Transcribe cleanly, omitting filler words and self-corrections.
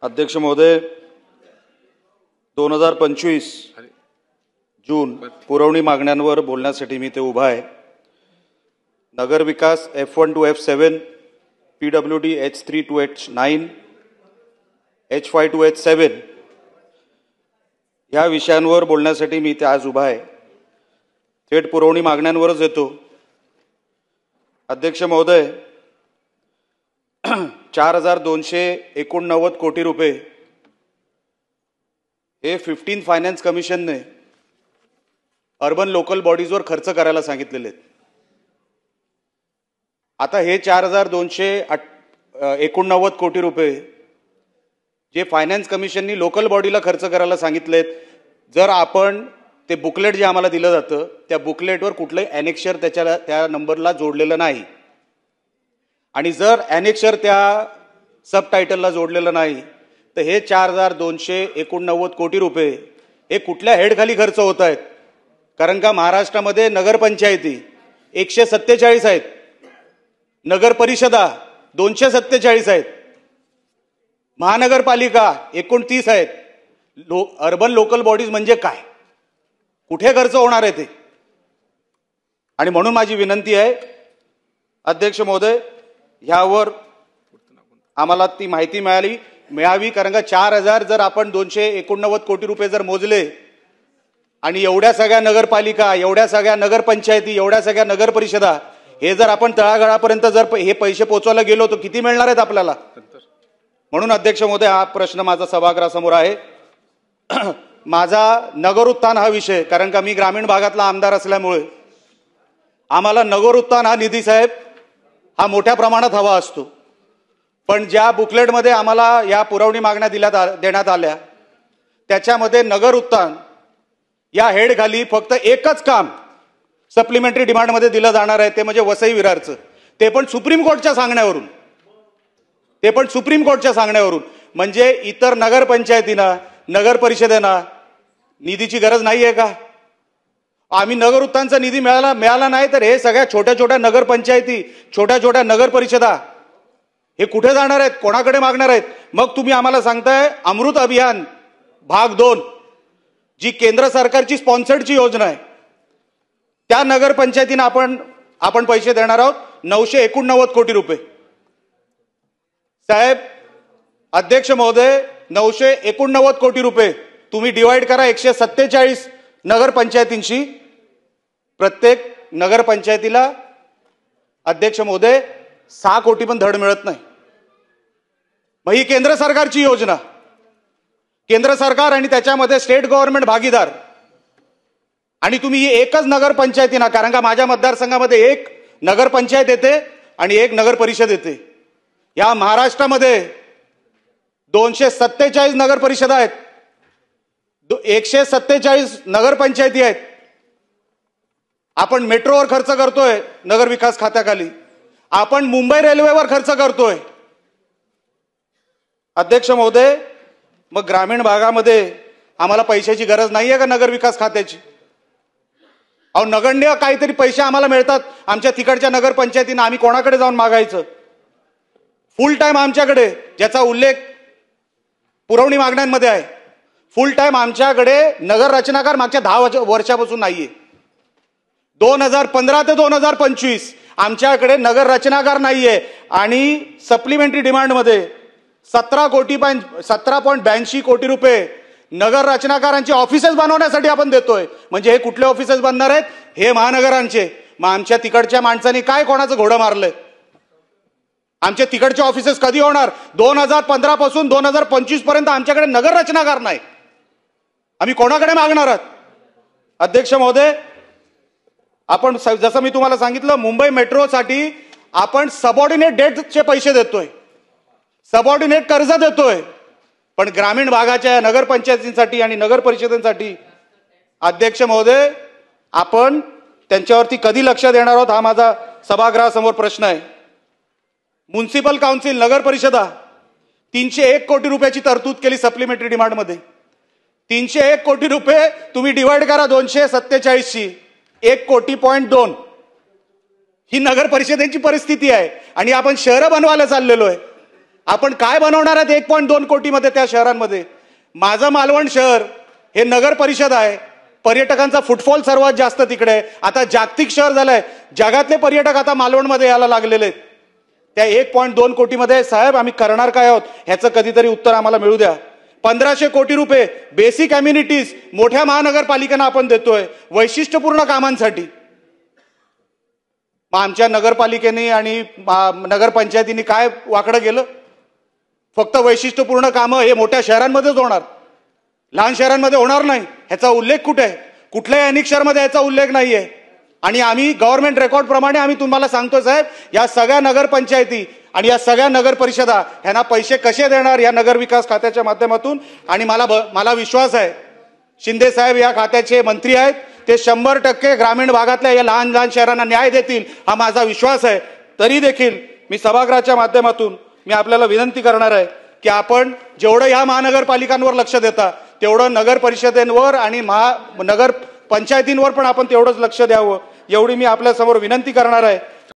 अध्यक्ष महोदय, 2025 जून पुरवणी मागण्यांवर बोलण्यासाठी मी ते उभा आहे. नगर विकास F1 to F7, PWD H3 to H9, H5 to H7 या विषयांवर बोलण्यासाठी मी ते आज उभा आहे. थेट पुरवणी मागण्यांवरच येतो. अध्यक्ष महोदय, 4289 कोटी रुपये हे 15 फायनान्स कमिशनने अर्बन लोकल बॉडीजवर खर्च करायला सांगितलेले आहेत. आता हे 4289 कोटी रुपये जे फायनान्स कमिशननी लोकल बॉडीला खर्च करायला सांगितलेत, जर आपण ते बुकलेट जे आम्हाला दिलं जातं त्या बुकलेटवर कुठलंही ॲनेक्शर त्या नंबरला जोडलेलं नाही, आणि जर ॲनेक्शर त्या सब टायटलला जोडलेलं नाही तर हे 4289 कोटी रुपये हे कुठल्या हेडखाली खर्च होत आहेत? कारण का महाराष्ट्रामध्ये नगरपंचायती 147 आहेत, नगर परिषदा 247 आहेत, महानगरपालिका 29 आहेत. अर्बन लोकल बॉडीज म्हणजे काय? कुठे खर्च होणार आहे ते? आणि म्हणून माझी विनंती आहे अध्यक्ष महोदय, ह्यावर आम्हाला ती माहिती मिळावी. कारण का 4000 जर आपण 289 कोटी रुपये जर मोजले आणि एवढ्या सगळ्या नगरपालिका, एवढ्या सगळ्या नगरपंचायती, एवढ्या सगळ्या नगर परिषदा हे जर आपण तळागाळापर्यंत जर हे पैसे पोहोचवायला गेलो तर किती मिळणार आहेत आपल्याला? म्हणून अध्यक्ष महोदय, हा प्रश्न माझा सभागृहासमोर आहे. माझा नगर उत्थान हा विषय, कारण का मी ग्रामीण भागातला आमदार असल्यामुळे आम्हाला नगर उत्थान हा निधी साहेब हा मोठ्या प्रमाणात हवा असतो. पण ज्या बुकलेटमध्ये आम्हाला या पुरवणी मागण्या देण्यात आल्या त्याच्यामध्ये नगर उत्थान या हेडखाली फक्त एकच काम सप्लिमेंटरी डिमांडमध्ये दिलं जाणार आहे, ते म्हणजे वसई विरारचं. ते पण सुप्रीम कोर्टच्या सांगण्यावरून. म्हणजे इतर नगरपंचायतींना, नगर परिषदेना निधीची गरज नाही आहे का? आम्ही नगर उत्थानचा निधी मिळाला नाही तर हे सगळ्या छोट्या छोट्या नगरपंचायती, छोट्या छोट्या नगर परिषदा हे कुठे जाणार आहेत? कोणाकडे मागणार आहेत? मग तुम्ही आम्हाला सांगताय अमृत अभियान भाग 2 जी केंद्र सरकारची स्पॉन्सर्डची योजना आहे, त्या नगरपंचायतींना आपण पैसे देणार आहोत 989 कोटी रुपये. साहेब, अध्यक्ष महोदय, 989 कोटी रुपये तुम्ही डिवाइड करा 147 नगरपंचायतींशी. प्रत्येक नगरपंचायतीला अध्यक्ष महोदय 6 कोटी पण धड मिळत नाही. मग ही केंद्र सरकारची योजना, केंद्र सरकार आणि त्याच्यामध्ये स्टेट गव्हर्नमेंट भागीदार, आणि तुम्ही ही एकच नगरपंचायतीना, कारण का माझ्या मतदारसंघामध्ये एक नगरपंचायत येते आणि एक नगर परिषद येते. या महाराष्ट्रामध्ये 247 नगर परिषदा आहेत, 147 नगरपंचायती आहेत. आपण मेट्रोवर खर्च करतोय नगर विकास खात्याखाली, आपण मुंबई रेल्वेवर खर्च करतोय. अध्यक्ष महोदय, मग ग्रामीण भागामध्ये आम्हाला पैशाची गरज नाहीये का नगर विकास खात्याची? अहो, नगण्य काहीतरी पैसे आम्हाला मिळतात आमच्या तिकडच्या नगरपंचायतींना, आम्ही कोणाकडे जाऊन मागायचं? फुल टाइम आमच्याकडे, ज्याचा उल्लेख पुरवणी मागण्यांमध्ये आहे, फुल टाइम आमच्याकडे नगर रचनाकार मागच्या 10 वर्षापासून नाहीये. 2015 ते 2025 आमच्याकडे नगर रचनाकार नाहीये, आणि सप्लिमेंटरी डिमांडमध्ये 17.82 कोटी रुपये नगर रचनाकारांची ऑफिसेस बनवण्यासाठी आपण देतोय. म्हणजे हे कुठले ऑफिसेस बनणार आहेत? हे महानगरांचे. मग आमच्या तिकडच्या माणसांनी काय कोणाचं घोडं मारलंय? आमच्या तिकडचे ऑफिसेस कधी होणार? 2015 पासून 2025 पर्यंत आमच्याकडे नगर रचनाकार नाही. आम्ही कोणाकडे मागणार आहात? अध्यक्ष महोदय, आपण जसं मी तुम्हाला सांगितलं, मुंबई मेट्रोसाठी आपण सबऑर्डिनेट डेटचे पैसे देतोय, सबऑर्डिनेट कर्ज देतोय, पण ग्रामीण भागाच्या नगरपंचायतींसाठी आणि नगर परिषदांसाठी अध्यक्ष महोदय आपण त्यांच्यावरती कधी लक्ष देणार आहोत, हा माझा सभागृहासमोर प्रश्न आहे. म्युनिसिपल काउन्सिल, नगर परिषदा 301 कोटी रुपयाची तरतूद केली सप्लिमेंटरी डिमांडमध्ये. 301 कोटी रुपये तुम्ही डिवाइड करा 247 शी, 1.2 ही नगर परिषदेची परिस्थिती आहे. आणि आपण शहरं बनवायला चाललेलो आहे. आपण काय बनवणार आहेत 1.2 कोटीमध्ये त्या शहरांमध्ये? माझं मालवण शहर हे नगर परिषद आहे, पर्यटकांचा फुटफॉल सर्वात जास्त तिकडे आहे. आता जागतिक शहर झालंय, जगातले पर्यटक आता मालवणमध्ये यायला लागलेले आहेत. त्या 1.2 कोटीमध्ये साहेब आम्ही करणार काय आहोत ह्याचं कधीतरी उत्तर आम्हाला मिळू द्या. 1500 कोटी रुपये बेसिक अम्युनिटीज मोठ्या महानगरपालिकांना आपण देतोय वैशिष्ट्यपूर्ण कामांसाठी. मग आमच्या नगरपालिकेने आणि नगरपंचायतीने काय वाकडं गेलं? फक्त वैशिष्ट्यपूर्ण कामं हे मोठ्या शहरांमध्येच होणार, लहान शहरांमध्ये होणार नाही. ह्याचा उल्लेख कुठे आहे? कुठल्याही अनेक शहरामध्ये याचा उल्लेख नाहीये. आणि आम्ही गव्हर्नमेंट रेकॉर्ड प्रमाणे आम्ही तुम्हाला सांगतो साहेब, या सगळ्या नगरपंचायती आणि या सगळ्या नगर परिषदा ह्यांना पैसे कसे देणार या नगर विकास खात्याच्या माध्यमातून. आणि मला विश्वास आहे शिंदे साहेब या खात्याचे मंत्री आहेत, ते 100% ग्रामीण भागातल्या या लहान लहान शहरांना न्याय देतील हा माझा विश्वास आहे. तरी देखील मी सभागृहाच्या माध्यमातून मी आपल्याला विनंती करणार आहे की आपण जेवढं ह्या महानगरपालिकांवर लक्ष देता तेवढं नगर परिषदेवर आणि नगर पंचायतींवर पण आपण तेवढंच लक्ष द्यावं, एवढी मी आपल्यासमोर विनंती करणार आहे.